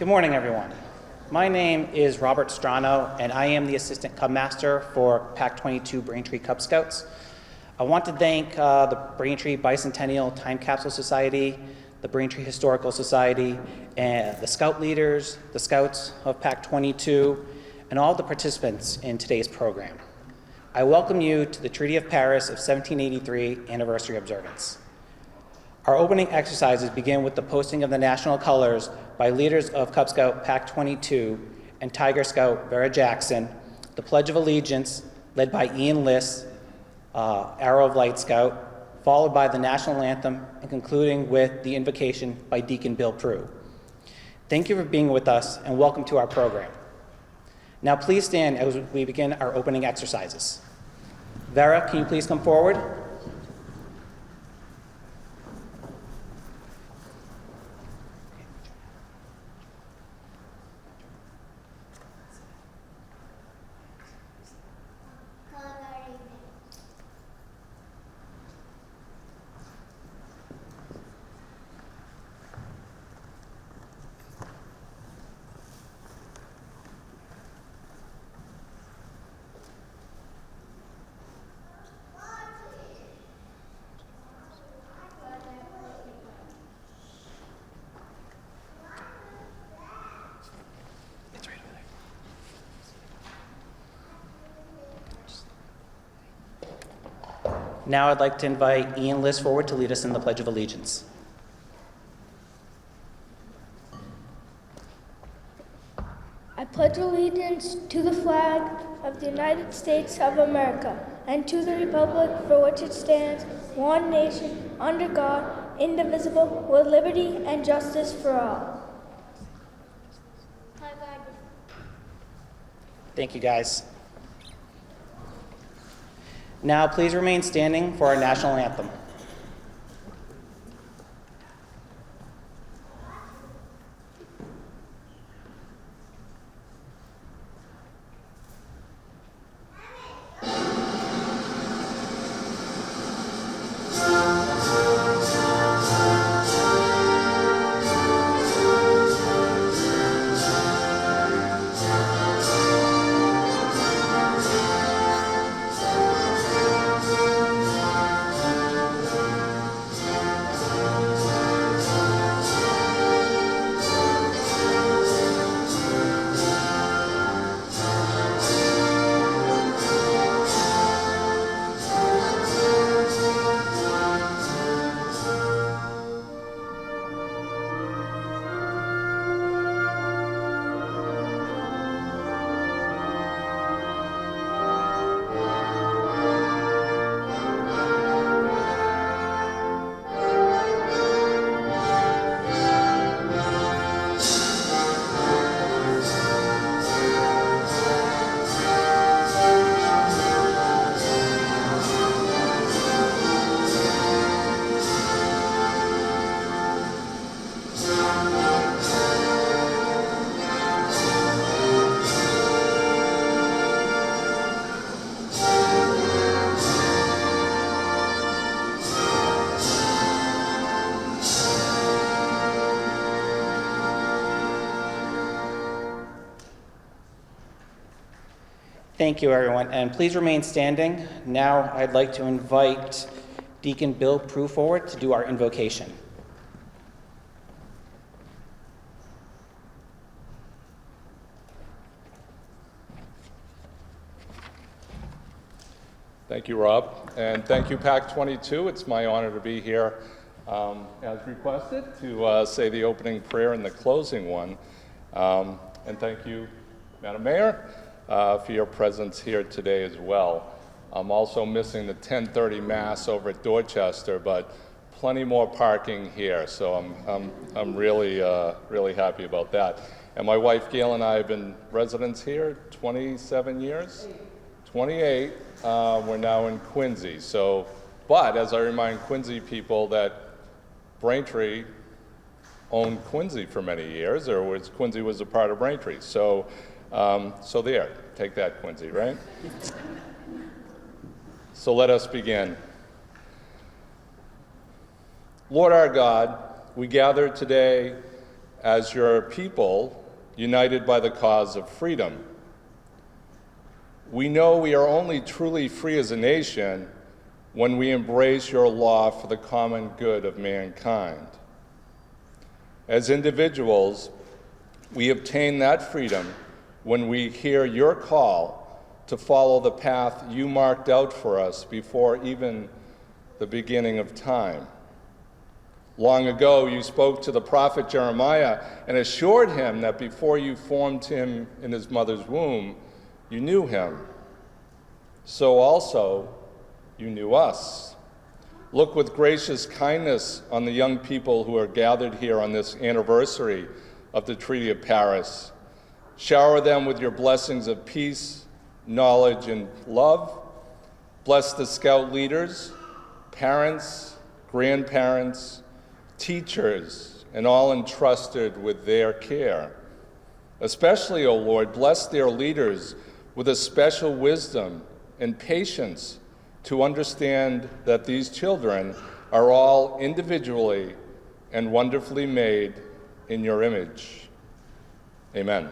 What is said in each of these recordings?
Good morning, everyone. My name is Robert Strano, and I am the Assistant Cub Master for Pack 22 Braintree Cub Scouts. I want to thank the Braintree Bicentennial Time Capsule Society, the Braintree Historical Society, and the Scout leaders, the Scouts of Pack 22, and all the participants in today's program. I welcome you to the Treaty of Paris of 1783 anniversary observance. Our opening exercises begin with the posting of the national colors by leaders of Cub Scout Pack 22 and Tiger Scout Vera Jackson, the Pledge of Allegiance led by Ian Liss, Arrow of Light Scout, followed by the national anthem and concluding with the invocation by Deacon Bill Prue. Thank you for being with us and welcome to our program. Now please stand as we begin our opening exercises. Vera, can you please come forward? Now I'd like to invite Ian Liss forward to lead us in the Pledge of Allegiance. I pledge allegiance to the flag of the United States of America and to the republic for which it stands, one nation, under God, indivisible, with liberty and justice for all. Thank you, guys. Now, please remain standing for our national anthem. Thank you, everyone, and please remain standing. Now I'd like to invite Deacon Bill Prue forward to do our invocation. Thank you, Rob, and thank you, Pack 22. It's my honor to be here, as requested, to say the opening prayer and the closing one. And thank you, Madam Mayor, for your presence here today as well. I'm also missing the 10:30 Mass over at Dorchester, but plenty more parking here, so I'm really happy about that. And my wife Gail and I have been residents here 27 years, 28. We're now in Quincy. So, but as I remind Quincy people that Braintree owned Quincy for many years, or Quincy was a part of Braintree. So there, take that, Quincy, right? So let us begin. Lord our God, we gather today as your people united by the cause of freedom. We know we are only truly free as a nation when we embrace your law for the common good of mankind. As individuals, we obtain that freedom when we hear your call to follow the path you marked out for us before even the beginning of time. Long ago, you spoke to the prophet Jeremiah and assured him that before you formed him in his mother's womb, you knew him. So also, you knew us. Look with gracious kindness on the young people who are gathered here on this anniversary of the Treaty of Paris. Shower them with your blessings of peace, knowledge, and love. Bless the Scout leaders, parents, grandparents, teachers, and all entrusted with their care. Especially, O Lord, bless their leaders with a special wisdom and patience to understand that these children are all individually and wonderfully made in your image. Amen.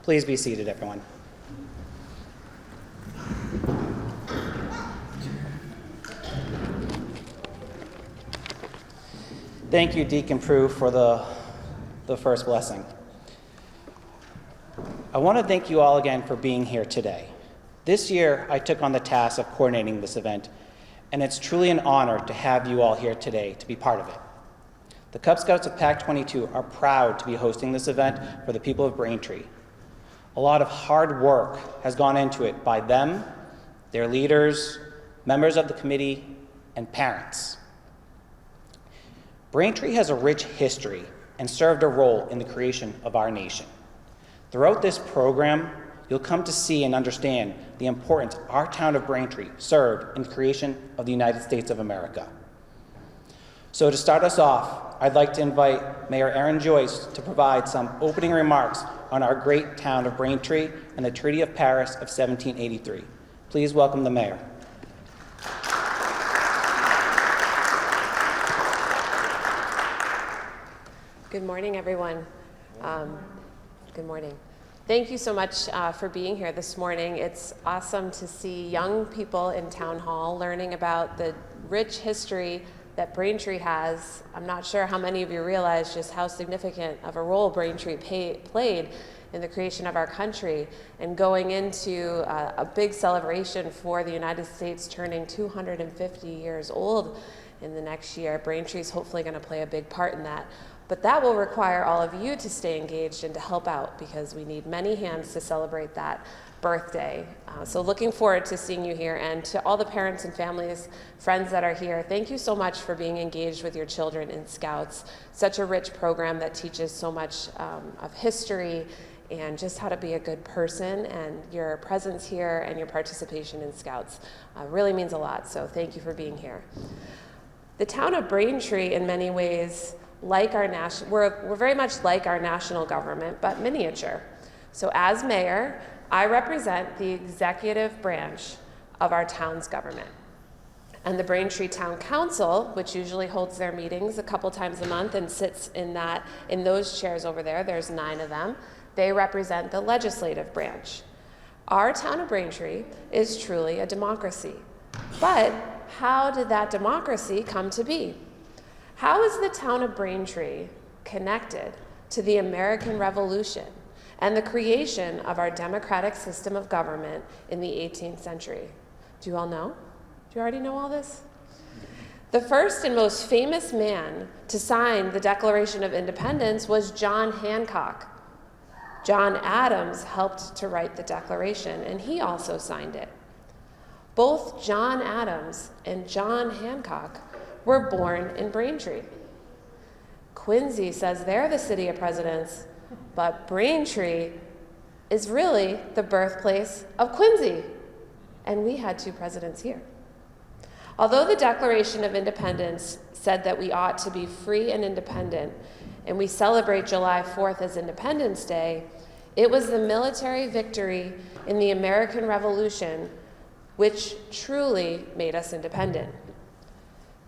Please be seated, everyone. Thank you, Deacon Prue, for the first blessing. I want to thank you all again for being here today. This year, I took on the task of coordinating this event, and it's truly an honor to have you all here today to be part of it. The Cub Scouts of PAC 22 are proud to be hosting this event for the people of Braintree. A lot of hard work has gone into it by them, their leaders, members of the committee, and parents. Braintree has a rich history and served a role in the creation of our nation. Throughout this program, you'll come to see and understand the importance our town of Braintree served in the creation of the United States of America. So to start us off, I'd like to invite Mayor Aaron Joyce to provide some opening remarks on our great town of Braintree and the Treaty of Paris of 1783. Please welcome the mayor. Good morning, everyone. Good morning. Thank you so much for being here this morning. It's awesome to see young people in Town Hall learning about the rich history that Braintree has. I'm not sure how many of you realize just how significant of a role Braintree played in the creation of our country, and going into a big celebration for the United States turning 250 years old in the next year. Braintree's hopefully going to play a big part in that. But that will require all of you to stay engaged and to help out, because we need many hands to celebrate that birthday. So looking forward to seeing you here, and to all the parents and families, friends that are here, thank you so much for being engaged with your children in Scouts. Such a rich program that teaches so much of history and just how to be a good person, and your presence here and your participation in Scouts really means a lot, so thank you for being here. The town of Braintree, in many ways, we're very much like our national government, but miniature. So as mayor, I represent the executive branch of our town's government. And the Braintree Town Council, which usually holds their meetings a couple times a month and sits in those chairs over there, there's 9 of them, they represent the legislative branch. Our town of Braintree is truly a democracy. But how did that democracy come to be? How is the town of Braintree connected to the American Revolution and the creation of our democratic system of government in the 18th century? Do you all know? Do you already know all this? The first and most famous man to sign the Declaration of Independence was John Hancock. John Adams helped to write the Declaration, and he also signed it. Both John Adams and John Hancock were born in Braintree. Quincy says they're the city of presidents, but Braintree is really the birthplace of Quincy, and we had 2 presidents here. Although the Declaration of Independence said that we ought to be free and independent, and we celebrate July 4th as Independence Day, it was the military victory in the American Revolution which truly made us independent.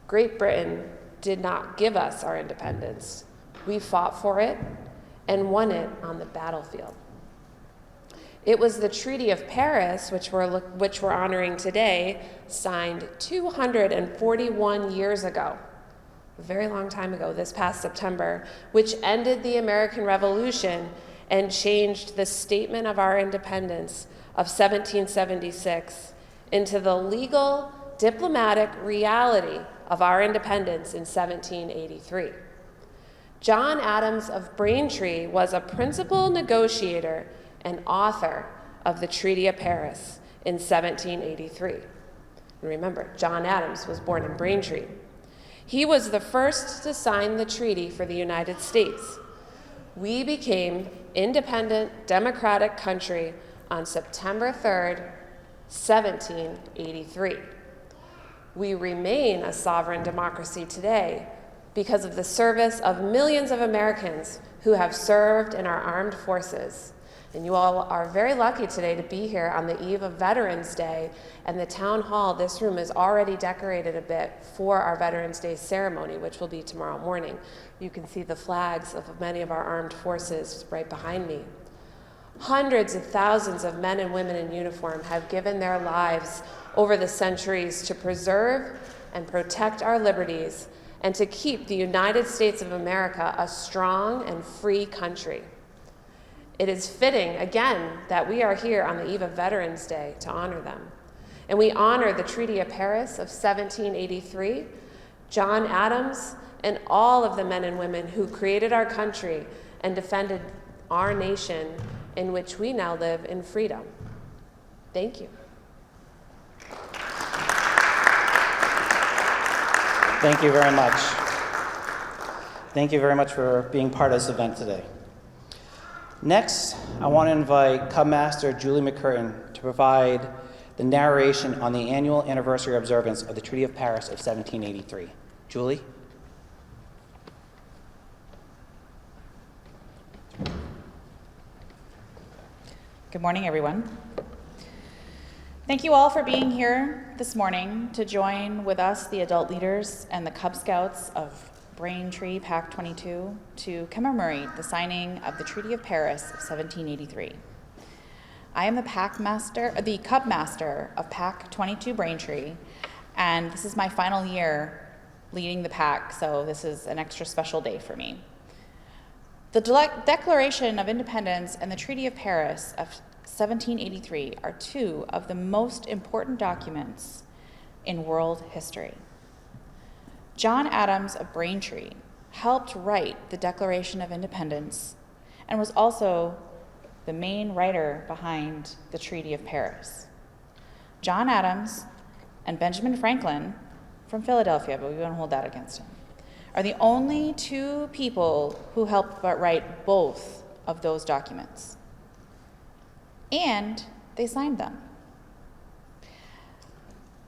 Great Britain did not give us our independence. We fought for it and won it on the battlefield. It was the Treaty of Paris, which we're honoring today, signed 241 years ago, a very long time ago, this past September, which ended the American Revolution and changed the statement of our independence of 1776 into the legal, diplomatic reality of our independence in 1783. John Adams of Braintree was a principal negotiator and author of the Treaty of Paris in 1783. And remember, John Adams was born in Braintree. He was the first to sign the treaty for the United States. We became independent, democratic country on September 3rd, 1783. We remain a sovereign democracy today because of the service of millions of Americans who have served in our armed forces. And you all are very lucky today to be here on the eve of Veterans Day, and the town hall, this room is already decorated a bit for our Veterans Day ceremony, which will be tomorrow morning. You can see the flags of many of our armed forces right behind me. Hundreds of thousands of men and women in uniform have given their lives over the centuries to preserve and protect our liberties and to keep the United States of America a strong and free country. It is fitting, again, that we are here on the eve of Veterans Day to honor them. And we honor the Treaty of Paris of 1783, John Adams, and all of the men and women who created our country and defended our nation in which we now live in freedom. Thank you. Thank you very much. Thank you very much for being part of this event today. Next, I want to invite Cub Master Julie McCurtain to provide the narration on the annual anniversary observance of the Treaty of Paris of 1783. Julie? Good morning, everyone. Thank you all for being here this morning to join with us, the adult leaders and the Cub Scouts of Braintree PAC 22, to commemorate the signing of the Treaty of Paris of 1783. I am the Cub Master of PAC 22 Braintree, and this is my final year leading the PAC, so this is an extra special day for me. The Declaration of Independence and the Treaty of Paris of 1783 are two of the most important documents in world history. John Adams of Braintree helped write the Declaration of Independence and was also the main writer behind the Treaty of Paris. John Adams and Benjamin Franklin, from Philadelphia, but we won't hold that against him, are the only two people who helped write both of those documents. And they signed them.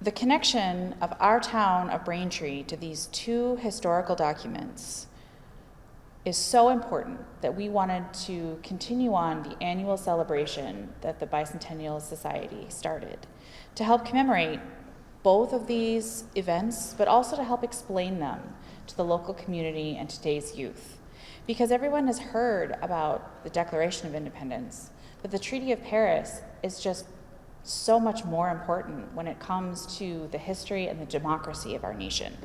The connection of our town of Braintree to these two historical documents is so important that we wanted to continue on the annual celebration that the Bicentennial Society started to help commemorate both of these events, but also to help explain them to the local community and today's youth. Because everyone has heard about the Declaration of Independence, but the Treaty of Paris is just so much more important when it comes to the history and the democracy of our nation.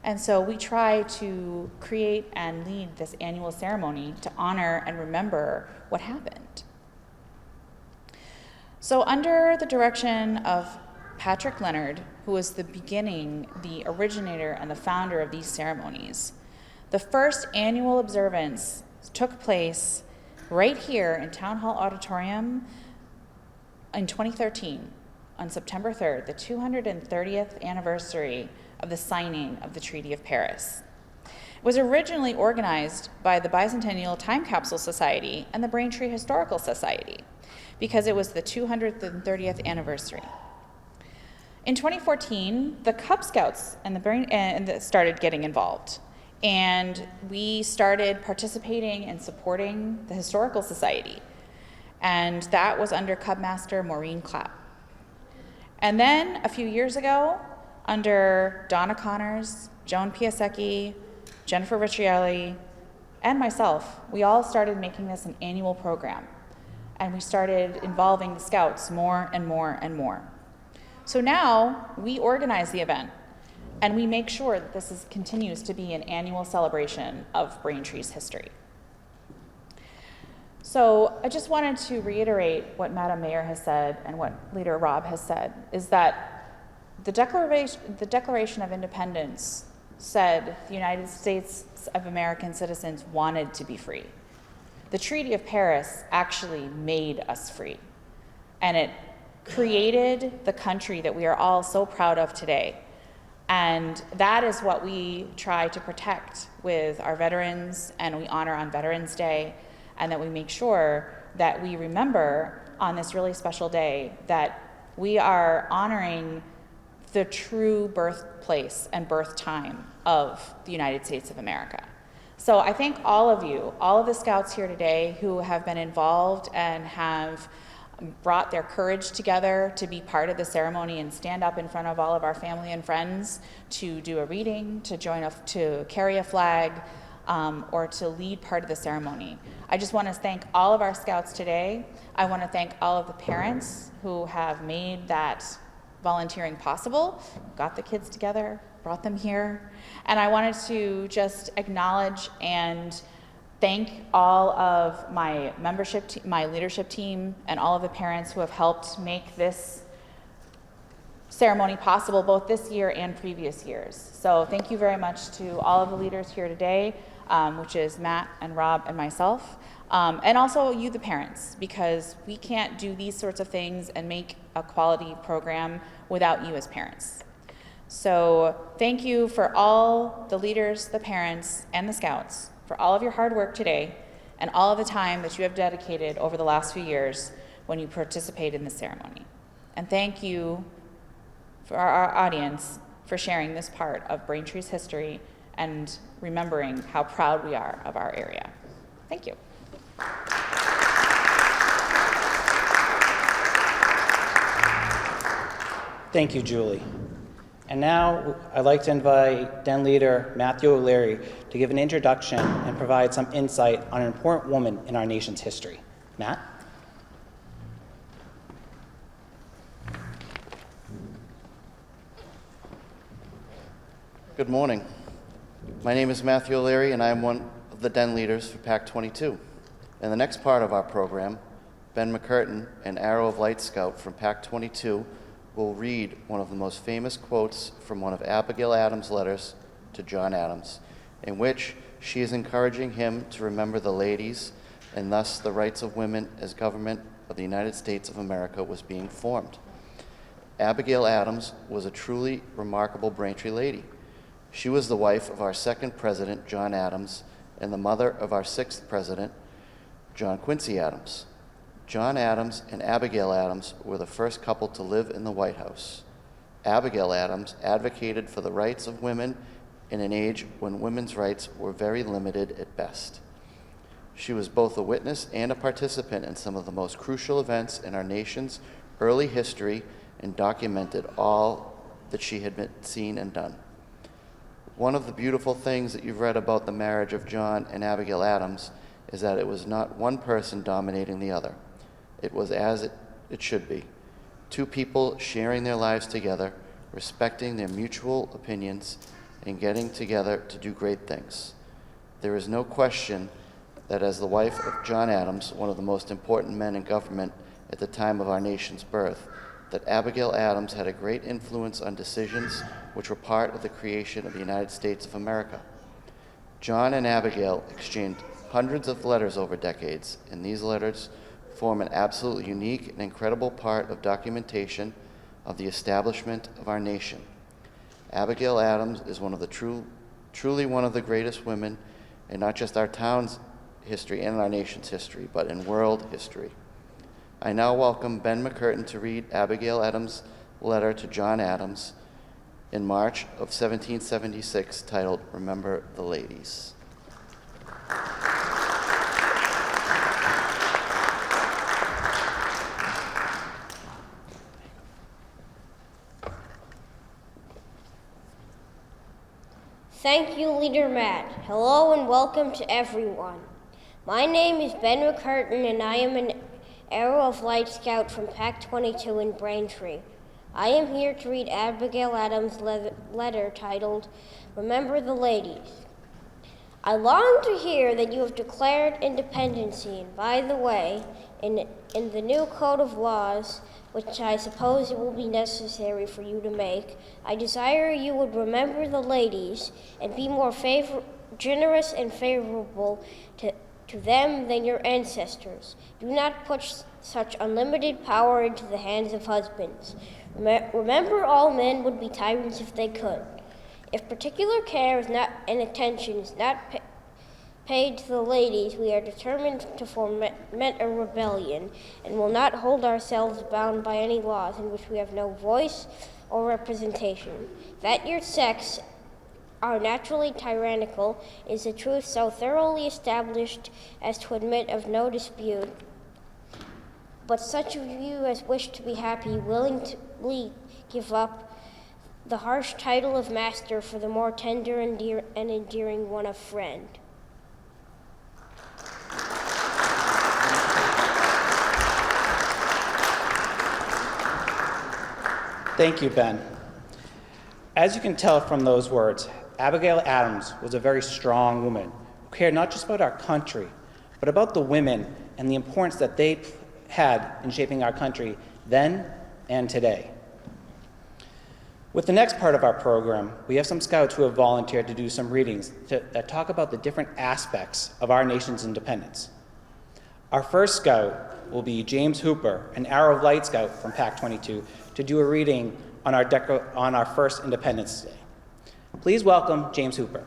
And so we try to create and lead this annual ceremony to honor and remember what happened. So under the direction of Patrick Leonard, who was the originator and the founder of these ceremonies, the first annual observance took place right here in Town Hall Auditorium in 2013, on September 3rd, the 230th anniversary of the signing of the Treaty of Paris. It was originally organized by the Bicentennial Time Capsule Society and the Braintree Historical Society because it was the 230th anniversary. In 2014, the Cub Scouts and started getting involved, and we started participating and supporting the Historical Society. And that was under Cub Master Maureen Clapp. And then a few years ago, under Donna Connors, Joan Piasecki, Jennifer Riccielli, and myself, we all started making this an annual program. And we started involving the Scouts more and more and more. So now we organize the event and we make sure that this continues to be an annual celebration of Braintree's history. So I just wanted to reiterate what Madam Mayor has said and what Leader Rob has said, is that the Declaration of Independence said the United States of American citizens wanted to be free. The Treaty of Paris actually made us free, and it created the country that we are all so proud of today. And that is what we try to protect with our veterans, and we honor on Veterans Day, and that we make sure that we remember on this really special day that we are honoring the true birthplace and birth time of the United States of America. So I thank all of you, all of the Scouts here today who have been involved and have brought their courage together to be part of the ceremony and stand up in front of all of our family and friends to do a reading, to carry a flag, or to lead part of the ceremony. I just want to thank all of our Scouts today. I want to thank all of the parents who have made that volunteering possible, got the kids together, brought them here. And I wanted to just acknowledge and thank all of my my leadership team, and all of the parents who have helped make this ceremony possible both this year and previous years. So thank you very much to all of the leaders here today, which is Matt and Rob and myself, and also you, the parents, because we can't do these sorts of things and make a quality program without you as parents. So thank you for all the leaders, the parents, and the Scouts for all of your hard work today and all of the time that you have dedicated over the last few years when you participate in the ceremony. And thank you for our audience for sharing this part of Braintree's history and remembering how proud we are of our area. Thank you. Thank you, Julie. And now I'd like to invite Den Leader Matthew O'Leary to give an introduction and provide some insight on an important woman in our nation's history. Matt? Good morning. My name is Matthew O'Leary, and I am one of the Den leaders for PAC 22. In the next part of our program, Ben McCurtain, an Arrow of Light Scout from PAC 22, will read one of the most famous quotes from one of Abigail Adams' letters to John Adams, in which she is encouraging him to remember the ladies and thus the rights of women as government of the United States of America was being formed. Abigail Adams was a truly remarkable Braintree lady. She was the wife of our second president, John Adams, and the mother of our sixth president, John Quincy Adams. John Adams and Abigail Adams were the first couple to live in the White House. Abigail Adams advocated for the rights of women in an age when women's rights were very limited at best. She was both a witness and a participant in some of the most crucial events in our nation's early history and documented all that she had seen and done. One of the beautiful things that you've read about the marriage of John and Abigail Adams is that it was not one person dominating the other. It was as it should be. Two people sharing their lives together, respecting their mutual opinions, and getting together to do great things. There is no question that as the wife of John Adams, one of the most important men in government at the time of our nation's birth, that Abigail Adams had a great influence on decisions which were part of the creation of the United States of America. John and Abigail exchanged hundreds of letters over decades, and these letters form an absolutely unique and incredible part of documentation of the establishment of our nation. Abigail Adams is one of the truly one of the greatest women in not just our town's history and our nation's history, but in world history. I now welcome Ben McCurtain to read Abigail Adams' letter to John Adams in March of 1776, titled Remember the Ladies. Thank you, Leader Matt. Hello and welcome to everyone. My name is Ben McCurtain and I am an Arrow of Light Scout from Pack 22 in Braintree. I am here to read Abigail Adams' letter titled, Remember the Ladies. I long to hear that you have declared independency, and by the way, in the new code of laws, which I suppose it will be necessary for you to make, I desire you would remember the ladies and be more generous and favorable to them than your ancestors. Do not put such unlimited power into the hands of husbands. Remember, all men would be tyrants if they could. If particular care is not and attention is not paid to the ladies, we are determined to foment a rebellion and will not hold ourselves bound by any laws in which we have no voice or representation. That your sex are naturally tyrannical is a truth so thoroughly established as to admit of no dispute. But such of you as wish to be happy willingly give up the harsh title of master for the more tender and endearing one of friend. Thank you, Ben. As you can tell from those words, Abigail Adams was a very strong woman who cared not just about our country, but about the women and the importance that they had in shaping our country then and today. With the next part of our program, we have some scouts who have volunteered to do some readings that talk about the different aspects of our nation's independence. Our first scout will be James Hooper, an Arrow of Light Scout from Pack 22, to do a reading on our first Independence Day. Please welcome James Hooper.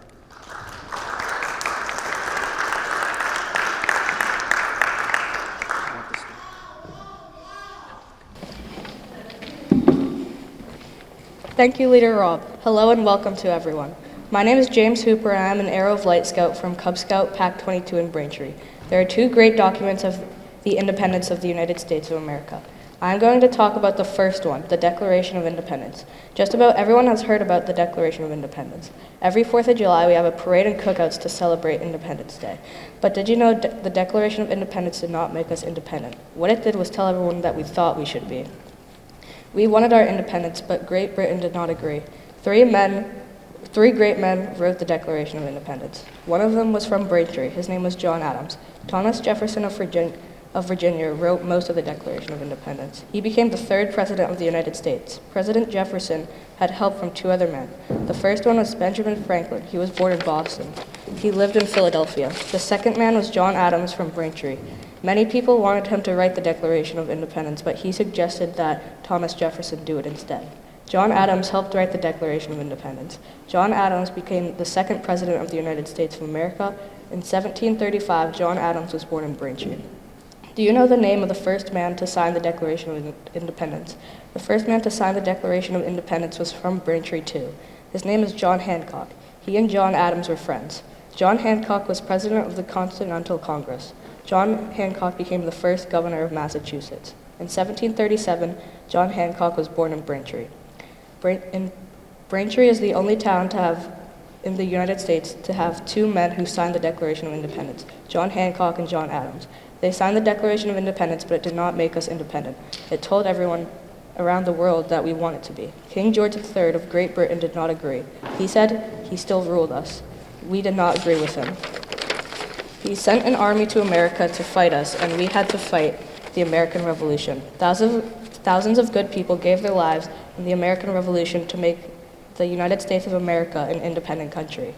Thank you, Leader Rob. Hello and welcome to everyone. My name is James Hooper and I am an Arrow of Light Scout from Cub Scout Pack 22 in Braintree. There are two great documents of the independence of the United States of America. I'm going to talk about the first one, the Declaration of Independence. Just about everyone has heard about the Declaration of Independence. Every 4th of July we have a parade and cookouts to celebrate Independence Day. But did you know the Declaration of Independence did not make us independent? What it did was tell everyone that we thought we should be. We wanted our independence, but Great Britain did not agree. Three great men wrote the Declaration of Independence. One of them was from Braintree. His name was John Adams. Thomas Jefferson of Virginia wrote most of the Declaration of Independence. He became the third president of the United States. President Jefferson had help from two other men. The first one was Benjamin Franklin. He was born in Boston. He lived in Philadelphia. The second man was John Adams from Braintree. Many people wanted him to write the Declaration of Independence, but he suggested that Thomas Jefferson do it instead. John Adams helped write the Declaration of Independence. John Adams became the second president of the United States of America. In 1735, John Adams was born in Braintree. Do you know the name of the first man to sign the Declaration of Independence? The first man to sign the Declaration of Independence was from Braintree too. His name is John Hancock. He and John Adams were friends. John Hancock was president of the Continental Congress. John Hancock became the first governor of Massachusetts. In 1737, John Hancock was born in Braintree. Braintree is the only town in the United States to have two men who signed the Declaration of Independence, John Hancock and John Adams. They signed the Declaration of Independence, but it did not make us independent. It told everyone around the world that we want it to be. King George III of Great Britain did not agree. He said he still ruled us. We did not agree with him. He sent an army to America to fight us, and we had to fight the American Revolution. Thousands of good people gave their lives in the American Revolution to make the United States of America an independent country.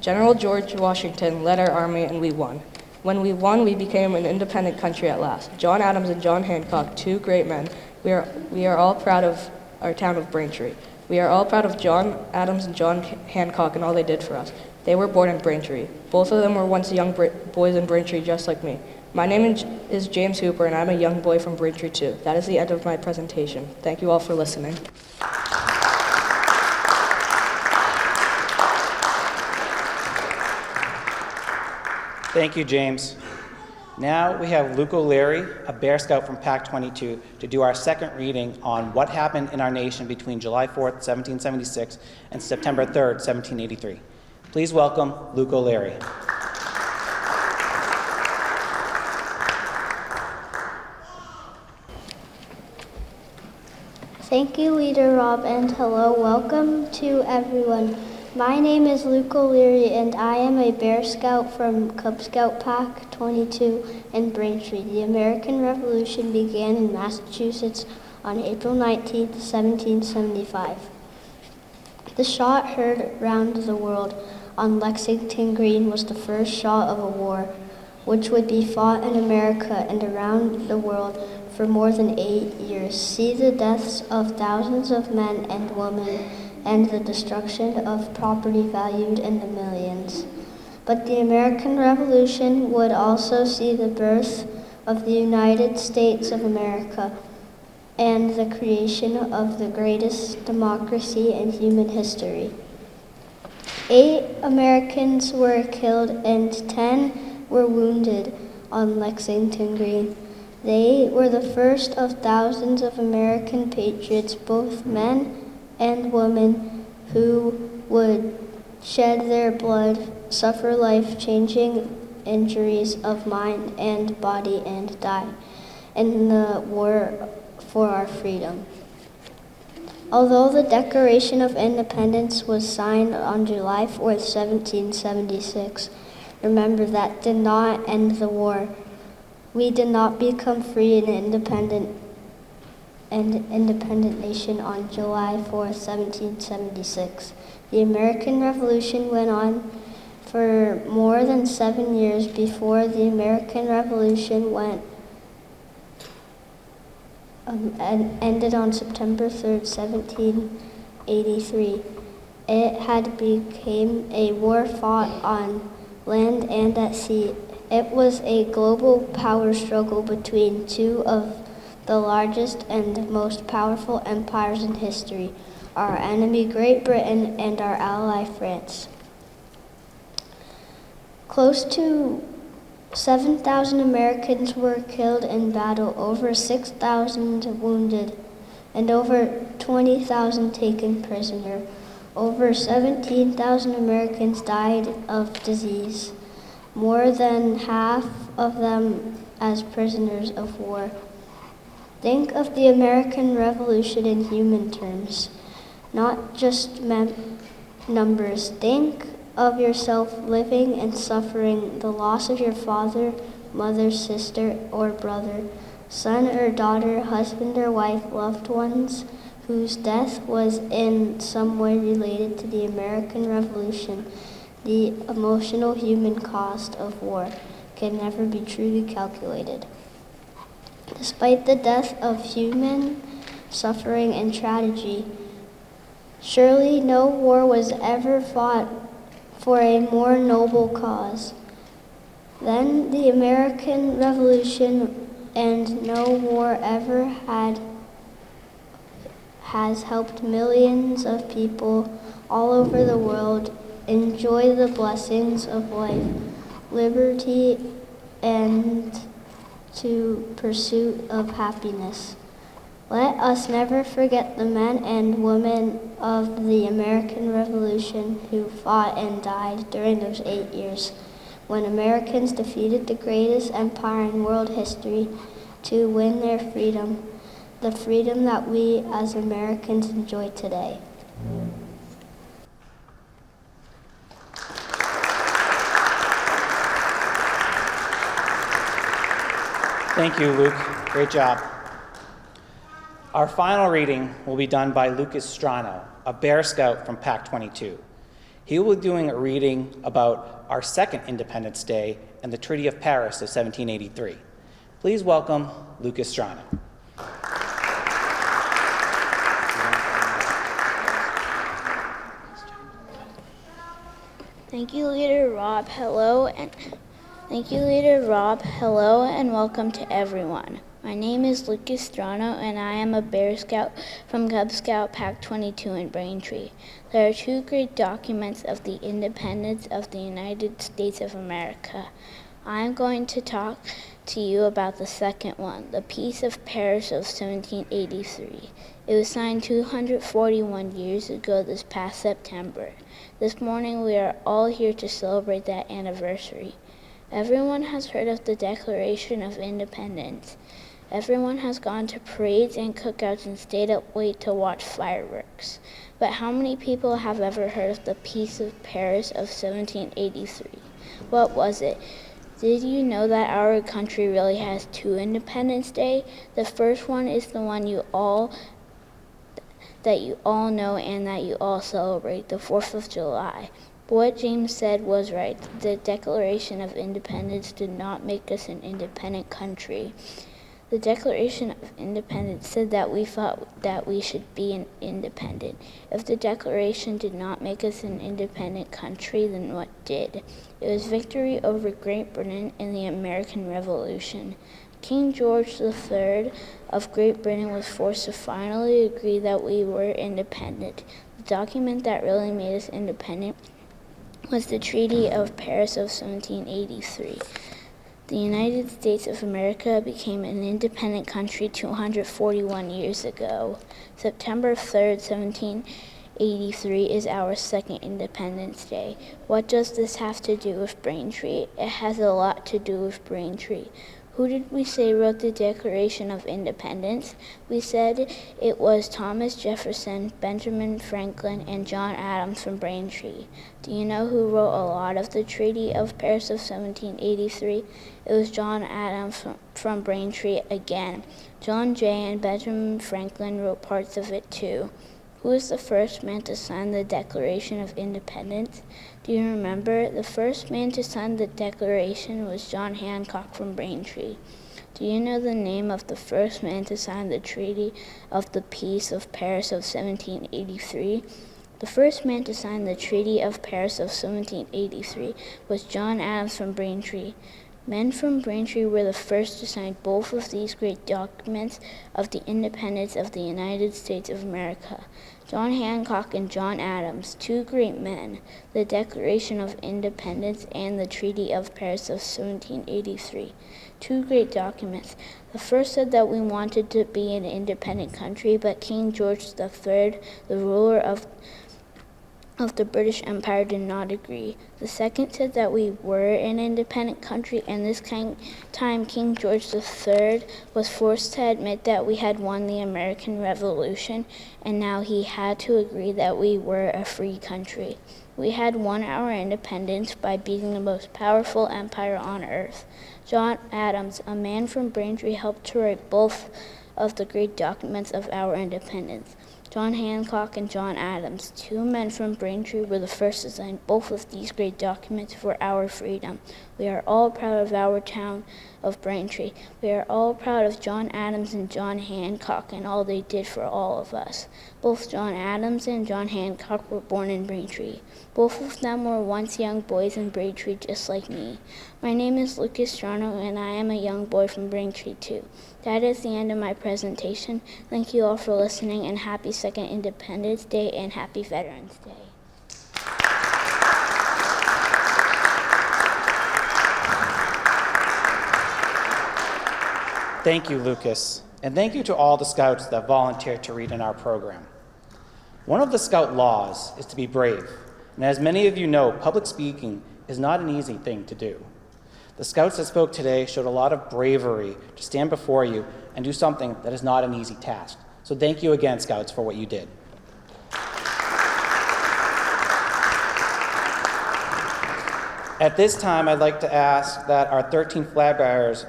General George Washington led our army, and we won. When we won, we became an independent country at last. John Adams and John Hancock, two great men. We are all proud of our town of Braintree. We are all proud of John Adams and John Hancock and all they did for us. They were born in Braintree. Both of them were once young boys in Braintree just like me. My name is James Hooper, and I'm a young boy from Braintree too. That is the end of my presentation. Thank you all for listening. Thank you, James. Now we have Luke O'Leary, a Bear Scout from Pack 22, to do our second reading on what happened in our nation between July 4th, 1776 and September 3rd, 1783. Please welcome Luke O'Leary. Thank you, Leader Rob, and hello, welcome to everyone. My name is Luke O'Leary, and I am a Bear Scout from Cub Scout Pack 22 in Braintree. The American Revolution began in Massachusetts on April 19, 1775. The shot heard round the world on Lexington Green was the first shot of a war, which would be fought in America and around the world for more than 8 years. See the deaths of thousands of men and women and the destruction of property valued in the millions. But the American Revolution would also see the birth of the United States of America and the creation of the greatest democracy in human history. 8 Americans were killed and 10 were wounded on Lexington Green. They were the first of thousands of American patriots, both men and women, who would shed their blood, suffer life-changing injuries of mind and body, and die in the war for our freedom. Although the Declaration of Independence was signed on July 4th, 1776, remember that did not end the war. We did not become free and independent nation on July 4th, 1776. The American Revolution went on for more than 7 years before the American Revolution ended on September 3rd, 1783. It had become a war fought on land and at sea. It was a global power struggle between two of the largest and most powerful empires in history, our enemy Great Britain and our ally France. Close to 7,000 Americans were killed in battle, over 6,000 wounded, and over 20,000 taken prisoner. Over 17,000 Americans died of disease, more than half of them as prisoners of war. Think of the American Revolution in human terms, not just numbers. Think of yourself living and suffering the loss of your father, mother, sister, or brother, son or daughter, husband or wife, loved ones whose death was in some way related to the American Revolution. The emotional human cost of war can never be truly calculated. Despite the death of human suffering and tragedy, surely no war was ever fought for a more noble cause than the American Revolution, and no war ever has helped millions of people all over the world enjoy the blessings of life, liberty, and to pursuit of happiness. Let us never forget the men and women of the American Revolution who fought and died during those 8 years when Americans defeated the greatest empire in world history to win their freedom, the freedom that we as Americans enjoy today. Thank you, Luke. Great job. Our final reading will be done by Lucas Strano, a Bear Scout from Pack 22. He will be doing a reading about our second Independence Day and the Treaty of Paris of 1783. Please welcome Lucas Strano. Thank you, Leader Rob. Hello, and welcome to everyone. My name is Lucas Strano, and I am a Bear Scout from Cub Scout Pack 22 in Braintree. There are two great documents of the independence of the United States of America. I am going to talk to you about the second one, the Peace of Paris of 1783. It was signed 241 years ago this past September. This morning we are all here to celebrate that anniversary. Everyone has heard of the Declaration of Independence. Everyone has gone to parades and cookouts and stayed up late to watch fireworks. But how many people have ever heard of the Peace of Paris of 1783? What was it? Did you know that our country really has two Independence Day? The first one is the one you all know and that you all celebrate, the 4th of July. But what James said was right. The Declaration of Independence did not make us an independent country. The Declaration of Independence said that we thought that we should be independent. If the Declaration did not make us an independent country, then what did? It was victory over Great Britain in the American Revolution. King George III of Great Britain was forced to finally agree that we were independent. The document that really made us independent was the Treaty of Paris of 1783. The United States of America became an independent country 241 years ago. September 3rd, 1783 is our second Independence Day. What does this have to do with Braintree? It has a lot to do with Braintree. Who did we say wrote the Declaration of Independence? We said it was Thomas Jefferson, Benjamin Franklin, and John Adams from Braintree. Do you know who wrote a lot of the Treaty of Paris of 1783? It was John Adams from Braintree again. John Jay and Benjamin Franklin wrote parts of it too. Who was the first man to sign the Declaration of Independence? Do you remember? The first man to sign the Declaration was John Hancock from Braintree. Do you know the name of the first man to sign the Treaty of the Peace of Paris of 1783? The first man to sign the Treaty of Paris of 1783 was John Adams from Braintree. Men from Braintree were the first to sign both of these great documents of the independence of the United States of America. John Hancock and John Adams, two great men, the Declaration of Independence and the Treaty of Paris of 1783. Two great documents. The first said that we wanted to be an independent country, but King George III, the ruler of the British Empire, did not agree. The second said that we were an independent country, and this time King George III was forced to admit that we had won the American Revolution, and now he had to agree that we were a free country. We had won our independence by beating the most powerful empire on earth. John Adams, a man from Braintree, helped to write both of the great documents of our independence. John Hancock and John Adams, two men from Braintree, were the first to sign both of these great documents for our freedom. We are all proud of our town of Braintree. We are all proud of John Adams and John Hancock and all they did for all of us. Both John Adams and John Hancock were born in Braintree. Both of them were once young boys in Braintree just like me. My name is Lucas Strano and I am a young boy from Braintree too. That is the end of my presentation. Thank you all for listening, and happy Second Independence Day and happy Veterans Day. Thank you, Lucas. And thank you to all the Scouts that volunteered to read in our program. One of the Scout laws is to be brave. And as many of you know, public speaking is not an easy thing to do. The Scouts that spoke today showed a lot of bravery to stand before you and do something that is not an easy task. So thank you again, Scouts, for what you did. At this time, I'd like to ask that our 13 flag bearers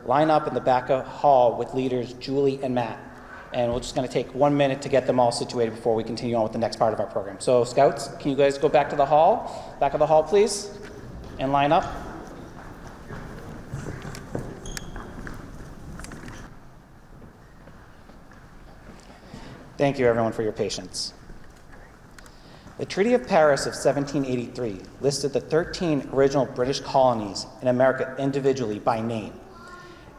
line up in the back of the hall with leaders Julie and Matt. And we're just going to take 1 minute to get them all situated before we continue on with the next part of our program. So Scouts, can you guys go back to the hall? Back of the hall, please, and line up. Thank you, everyone, for your patience. The Treaty of Paris of 1783 listed the 13 original British colonies in America individually by name.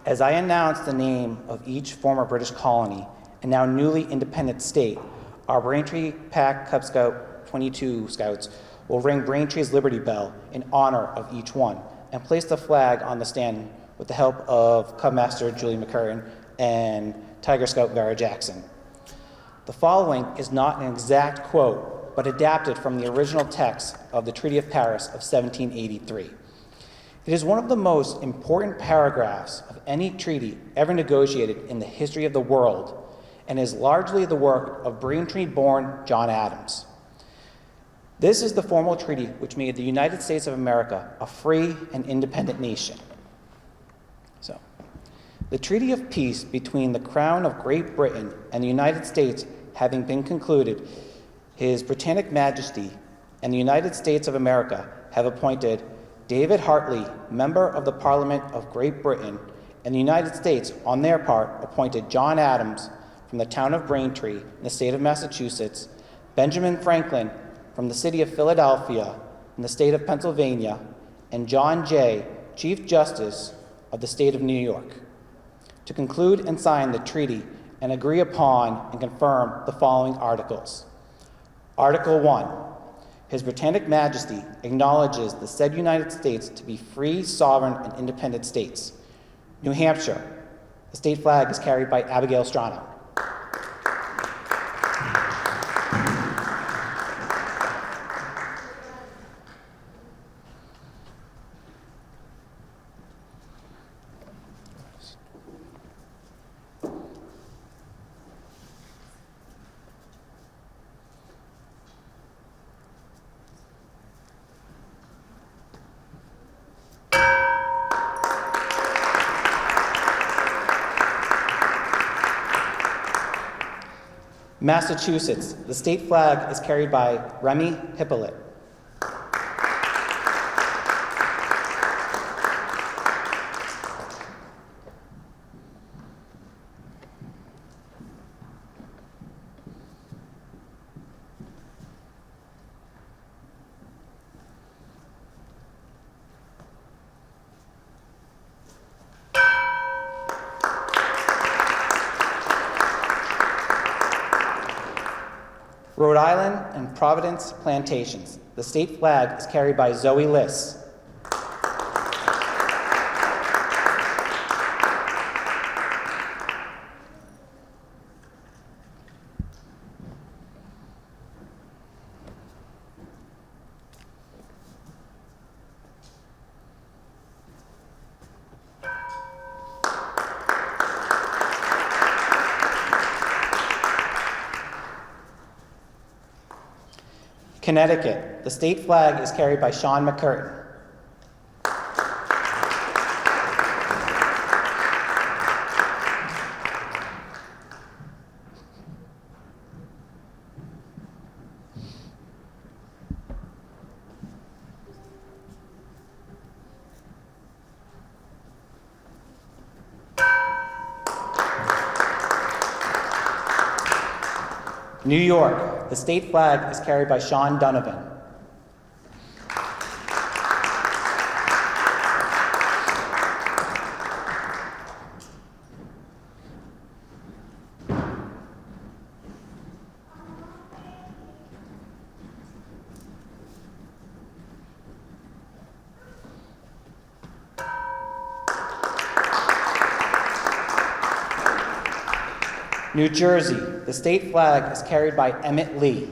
As I announce the name of each former British colony and now newly independent state, our Braintree Pack Cub Scout 22 Scouts will ring Braintree's Liberty Bell in honor of each one and place the flag on the stand with the help of Cub Master Julie McCurtain and Tiger Scout Vera Jackson. The following is not an exact quote, but adapted from the original text of the Treaty of Paris of 1783. It is one of the most important paragraphs of any treaty ever negotiated in the history of the world, and is largely the work of Braintree-born John Adams. This is the formal treaty which made the United States of America a free and independent nation. So, the Treaty of Peace between the Crown of Great Britain and the United States having been concluded, His Britannic Majesty and the United States of America have appointed David Hartley, member of the Parliament of Great Britain, and the United States, on their part, appointed John Adams from the town of Braintree in the state of Massachusetts, Benjamin Franklin from the city of Philadelphia in the state of Pennsylvania, and John Jay, Chief Justice of the state of New York, to conclude and sign the treaty and agree upon and confirm the following articles. Article 1. His Britannic Majesty acknowledges the said United States to be free, sovereign, and independent states. New Hampshire. The state flag is carried by Abigail Strano. Massachusetts. The state flag is carried by Remy Hippolyte. Rhode Island and Providence Plantations. The state flag is carried by Zoe Liss. Connecticut. The state flag is carried by Sean McCurtain. New York. The state flag is carried by Sean Donovan. New Jersey. The state flag is carried by Emmett Lee.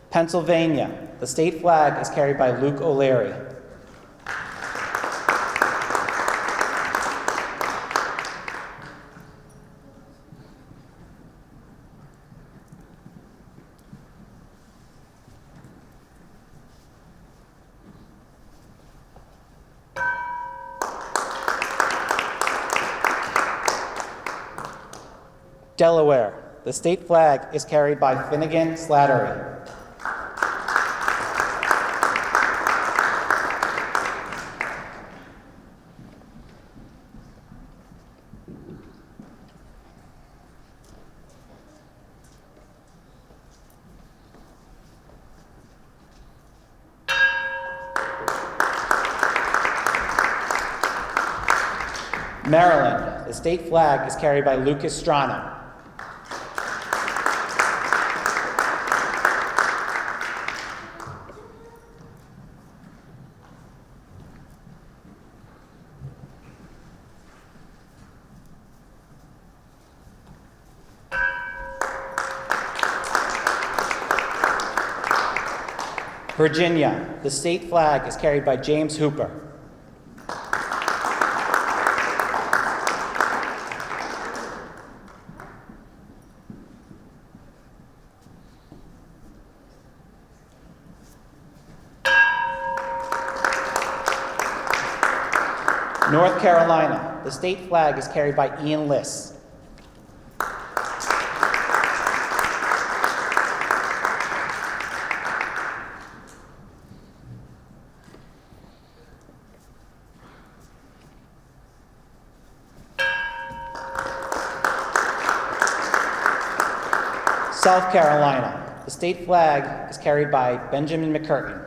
Pennsylvania. The state flag is carried by Luke O'Leary. Delaware. The state flag is carried by Finnegan Slattery. Maryland, the state flag is carried by Lucas Strano. Virginia, the state flag is carried by James Hooper. North Carolina, the state flag is carried by Ian Liss. South Carolina, the state flag is carried by Benjamin McCurtain.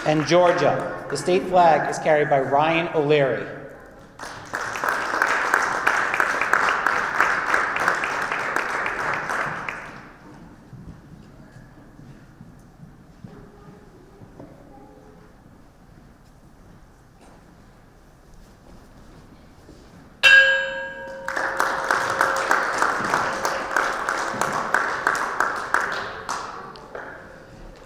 And Georgia, the state flag is carried by Ryan O'Leary.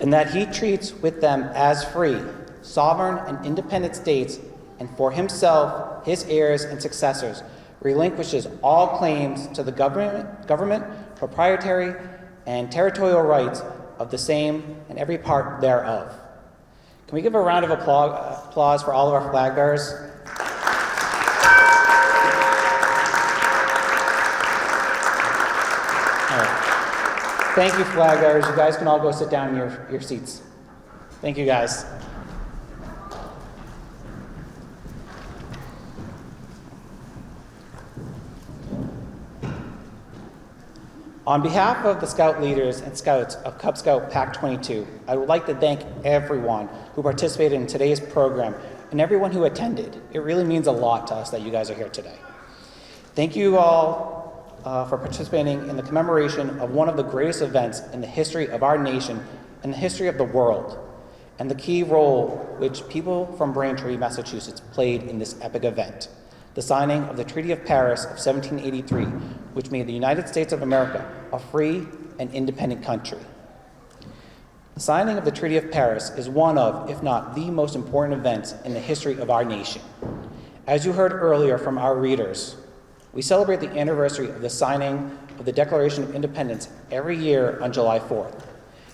And that he treats with them as free, sovereign and independent states, and for himself, his heirs and successors, relinquishes all claims to the government, proprietary, and territorial rights of the same and every part thereof. Can we give a round of applause for all of our flag bearers? Thank you, flag bearers. You guys can all go sit down in your seats. Thank you, guys. On behalf of the Scout leaders and Scouts of Cub Scout Pack 22, I would like to thank everyone who participated in today's program and everyone who attended. It really means a lot to us that you guys are here today. Thank you all for participating in the commemoration of one of the greatest events in the history of our nation and the history of the world, and the key role which people from Braintree, Massachusetts played in this epic event, the signing of the Treaty of Paris of 1783, which made the United States of America a free and independent country. The signing of the Treaty of Paris is one of, if not the most important events in the history of our nation. As you heard earlier from our readers, we celebrate the anniversary of the signing of the Declaration of Independence every year on July 4th.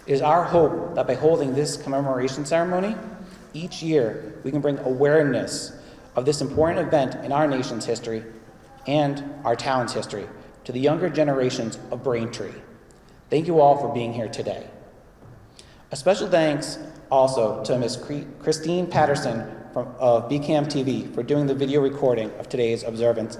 It is our hope that by holding this commemoration ceremony each year, we can bring awareness of this important event in our nation's history and our town's history to the younger generations of Braintree. Thank you all for being here today. A special thanks also to Ms. Christine Patterson of BCAM TV for doing the video recording of today's observance,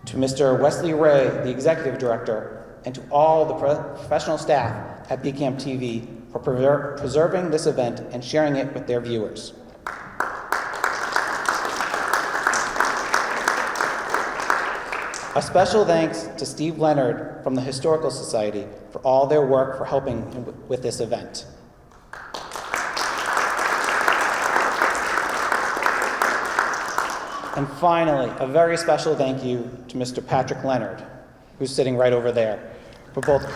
to Mr. Wesley Ray, the Executive Director, and to all the professional staff at BCAM TV for preserving this event and sharing it with their viewers. A special thanks to Steve Leonard from the Historical Society for all their work for helping with this event. And finally, a very special thank you to Mr. Patrick Leonard, who's sitting right over there, for both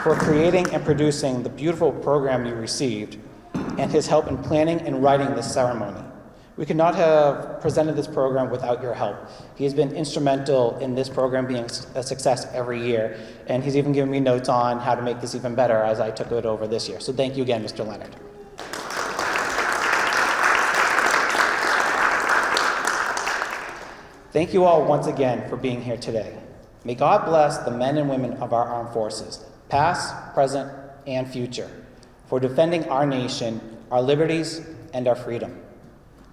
for creating and producing the beautiful program you received, and his help in planning and writing this ceremony. We could not have presented this program without your help. He has been instrumental in this program being a success every year, and he's even given me notes on how to make this even better as I took it over this year. So thank you again, Mr. Leonard. Thank you all once again for being here today. May God bless the men and women of our armed forces, past, present, and future, for defending our nation, our liberties, and our freedom.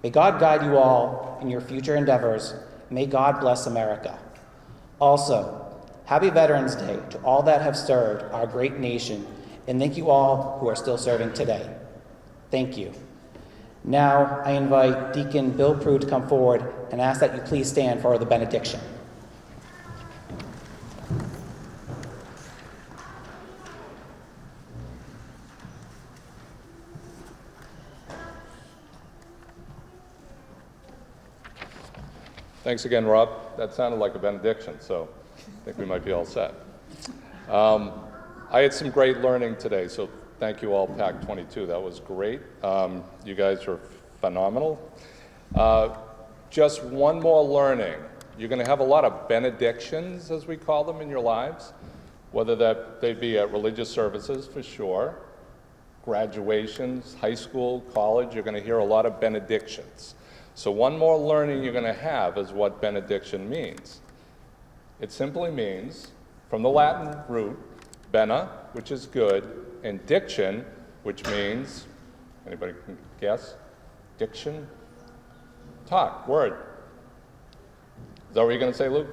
May God guide you all in your future endeavors. May God bless America. Also, happy Veterans Day to all that have served our great nation, and thank you all who are still serving today. Thank you. Now, I invite Deacon Bill Prue to come forward and ask that you please stand for the benediction. Thanks again, Rob. That sounded like a benediction, so I think we might be all set. I had some great learning today, so thank you all, PAC 22. That was great. You guys were phenomenal. Just one more learning. You're going to have a lot of benedictions, as we call them, in your lives, whether that they be at religious services, for sure, graduations, high school, college. You're going to hear a lot of benedictions. So one more learning you're going to have is what benediction means. It simply means, from the Latin root, bene, which is good, and diction, which means, anybody can guess? Diction? Talk, word. Is that what you're going to say, Luke?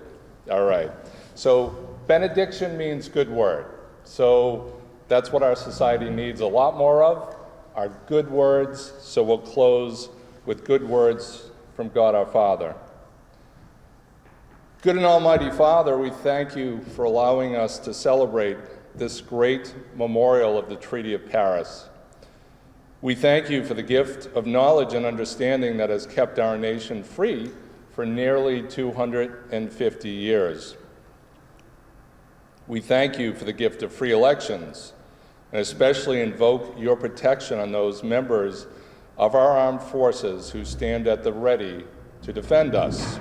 All right. So benediction means good word. So that's what our society needs a lot more of, are good words. So we'll close with good words from God our Father. Good and Almighty Father, we thank you for allowing us to celebrate this great memorial of the Treaty of Paris. We thank you for the gift of knowledge and understanding that has kept our nation free for nearly 250 years. We thank you for the gift of free elections, and especially invoke your protection on those members of our armed forces who stand at the ready to defend us.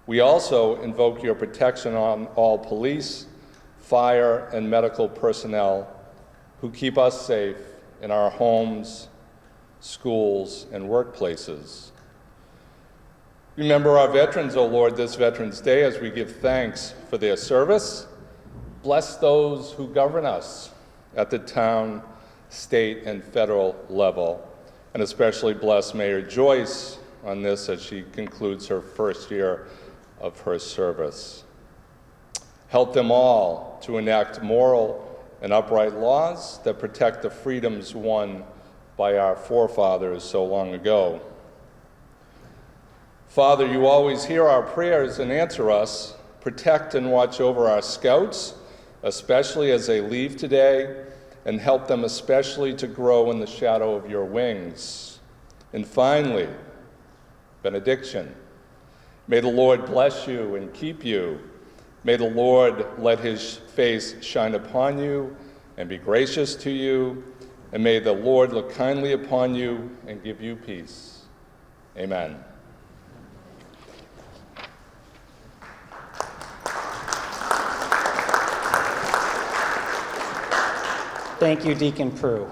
We also invoke your protection on all police, fire, and medical personnel who keep us safe in our homes, schools, and workplaces. Remember our veterans, O Lord, this Veterans Day as we give thanks for their service. Bless those who govern us at the town, state, and federal level, and especially bless Mayor Joyce on this as she concludes her first year of her service. Help them all to enact moral and upright laws that protect the freedoms won by our forefathers so long ago. Father, you always hear our prayers and answer us. Protect and watch over our scouts, especially as they leave today, and help them especially to grow in the shadow of your wings. And finally, benediction. May the Lord bless you and keep you. May the Lord let his face shine upon you and be gracious to you. And may the Lord look kindly upon you and give you peace. Amen. Thank you, Deacon Prue.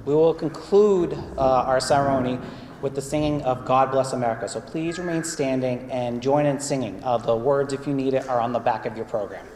We will conclude our ceremony with the singing of God Bless America. So please remain standing and join in singing. The words, if you need it, are on the back of your program.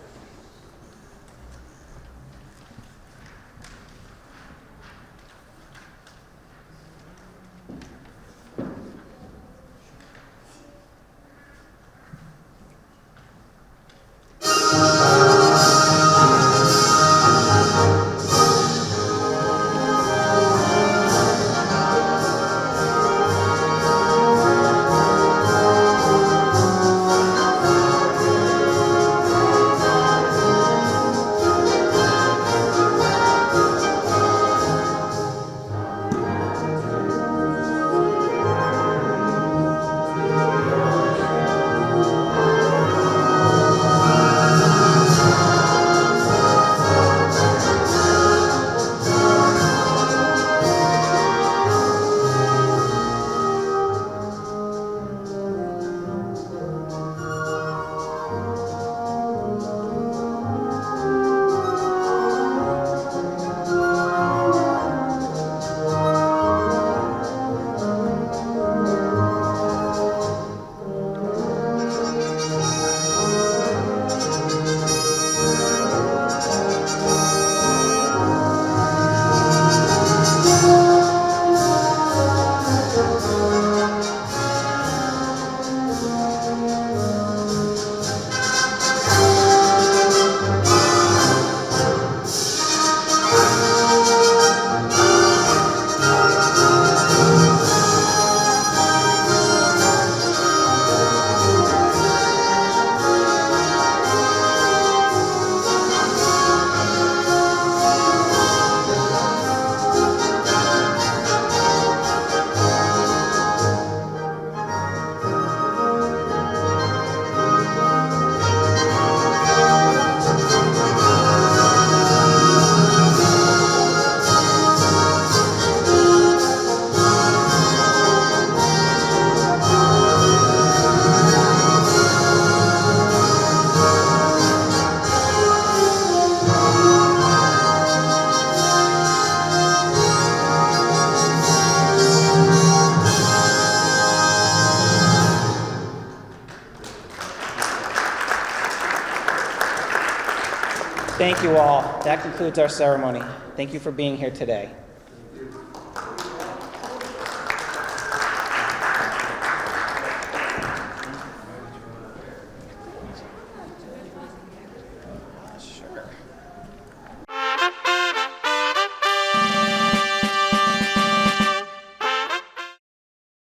Thank you all. That concludes our ceremony. Thank you for being here today.